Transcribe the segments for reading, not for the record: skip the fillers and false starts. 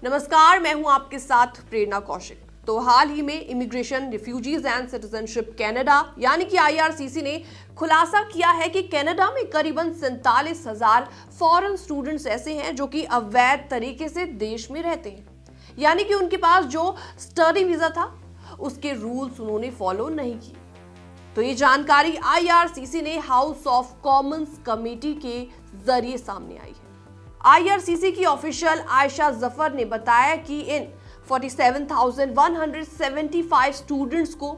नमस्कार, मैं हूं आपके साथ प्रेरणा कौशिक। तो हाल ही में immigration, refugees and citizenship Canada यानी कि IRCC ने खुलासा किया है कि कनाडा में करीबन 47,000 फॉरेन स्टूडेंट्स ऐसे हैं जो कि अवैध तरीके से देश में रहते हैं, यानी कि उनके पास जो स्टडी वीजा था उसके रूल्स उन्होंने फॉलो नहीं किए। तो ये जानकारी IRCC ने हाउस ऑफ कॉमन्स कमेटी के जरिए सामने आई है। IRCC की ऑफिशियल आयशा जफर ने बताया कि इन 47,175 स्टूडेंट्स को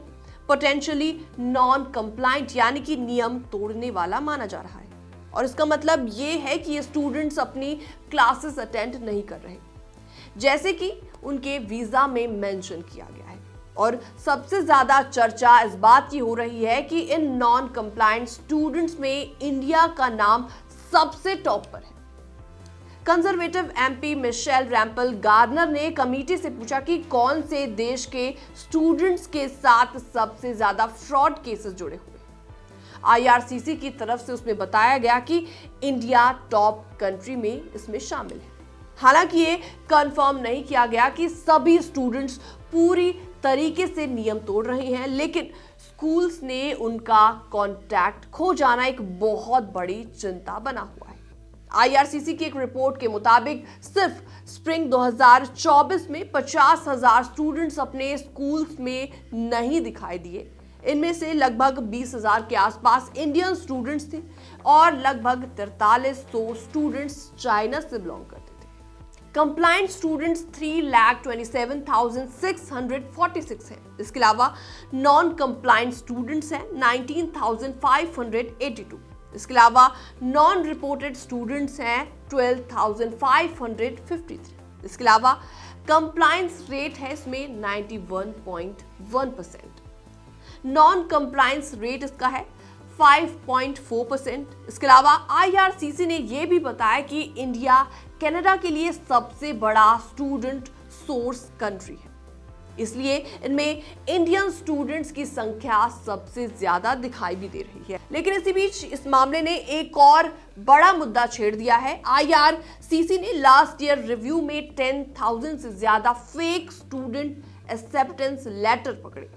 पोटेंशियली नॉन कंप्लाइंट यानी कि नियम तोड़ने वाला माना जा रहा है। और इसका मतलब ये है कि ये स्टूडेंट्स अपनी क्लासेस अटेंड नहीं कर रहे, जैसे कि उनके वीजा में मेंशन किया गया है। और सबसे ज्यादा चर्चा इस बात की हो रही है कि इन नॉन कंप्लाइंट स्टूडेंट्स में इंडिया का नाम सबसे टॉप पर है। कंजर्वेटिव MP मिशेल रैम्पल गार्नर ने कमेटी से पूछा कि कौन से देश के स्टूडेंट्स के साथ सबसे ज्यादा फ्रॉड केसेस जुड़े हुए। IRCC की तरफ से उसमें बताया गया कि इंडिया टॉप कंट्री में इसमें शामिल है। हालांकि ये कंफर्म नहीं किया गया कि सभी स्टूडेंट्स पूरी तरीके से नियम तोड़ रहे हैं, लेकिन स्कूल्स ने उनका कांटेक्ट खो जाना एक बहुत बड़ी चिंता बना हुआ है। IRCC की एक रिपोर्ट के मुताबिक सिर्फ स्प्रिंग 2024 में 50,000 स्टूडेंट्स अपने स्कूल्स में नहीं दिखाई दिए। इनमें से लगभग 20,000 के आसपास इंडियन स्टूडेंट्स थे और लगभग 4300 स्टूडेंट्स चाइना से बिलोंग करते थे। कंप्लाइंट स्टूडेंट्स 3,27,646 हैं। इसके अलावा नॉन कंप्लाइंट स्टूडेंट्स हैं 19,582। इसके अलावा नॉन रिपोर्टेड स्टूडेंट्स हैं 12,553। इसके अलावा कंप्लायंस रेट है इसमें 91.1%। नॉन कंप्लायंस रेट इसका है 5.4%। इसके अलावा IRCC ने यह भी बताया कि इंडिया कनाडा के लिए सबसे बड़ा स्टूडेंट सोर्स कंट्री है, इसलिए इनमें इंडियन स्टूडेंट्स की संख्या सबसे ज्यादा दिखाई भी दे रही है। लेकिन इसी बीच इस मामले ने एक और बड़ा मुद्दा छेड़ दिया है। IRCC ने लास्ट ईयर रिव्यू में 10,000 से ज्यादा फेक स्टूडेंट एक्सेप्टेंस लेटर पकड़े।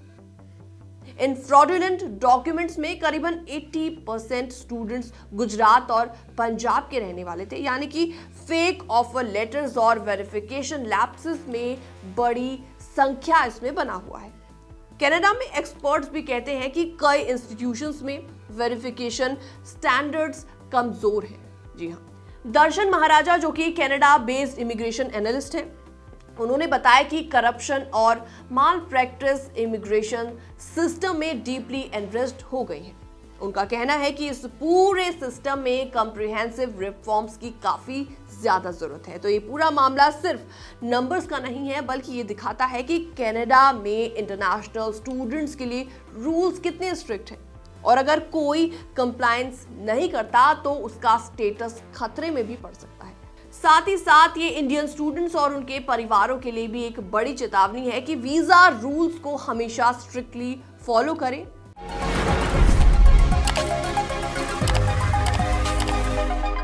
इन फ्रॉडुलेंट डॉक्यूमेंट्स में करीबन 80% स्टूडेंट्स गुजरात और पंजाब के रहने वाले थे, यानी कि फेक ऑफर लेटर्स और वेरिफिकेशन लैप्सेस में बड़ी संख्या इसमें बना हुआ है। कनाडा में एक्सपर्ट्स भी कहते हैं कि कई इंस्टीट्यूशंस में वेरिफिकेशन स्टैंडर्ड्स कमजोर हैं। जी हाँ, दर्शन महाराजा जो कि कनाडा बेस्ड इमिग्रेशन एनालिस्ट हैं, उन्होंने बताया कि करप्शन और माल प्रैक्टिस इमिग्रेशन सिस्टम में डीपली एनरिच्ड हो गई है। उनका कहना है कि इस पूरे सिस्टम में कॉम्प्रिहेंसिव रिफॉर्म्स की काफी ज्यादा जरूरत है। तो ये पूरा मामला सिर्फ नंबर्स का नहीं है, बल्कि ये दिखाता है कि कनाडा में इंटरनेशनल स्टूडेंट्स के लिए रूल्स कितने स्ट्रिक्ट हैं और अगर कोई कंप्लायंस नहीं करता तो उसका स्टेटस खतरे में भी पड़ सकता है। साथ ही साथ ये इंडियन स्टूडेंट्स और उनके परिवारों के लिए भी एक बड़ी चेतावनी है कि वीजा रूल्स को हमेशा स्ट्रिक्टली फॉलो करें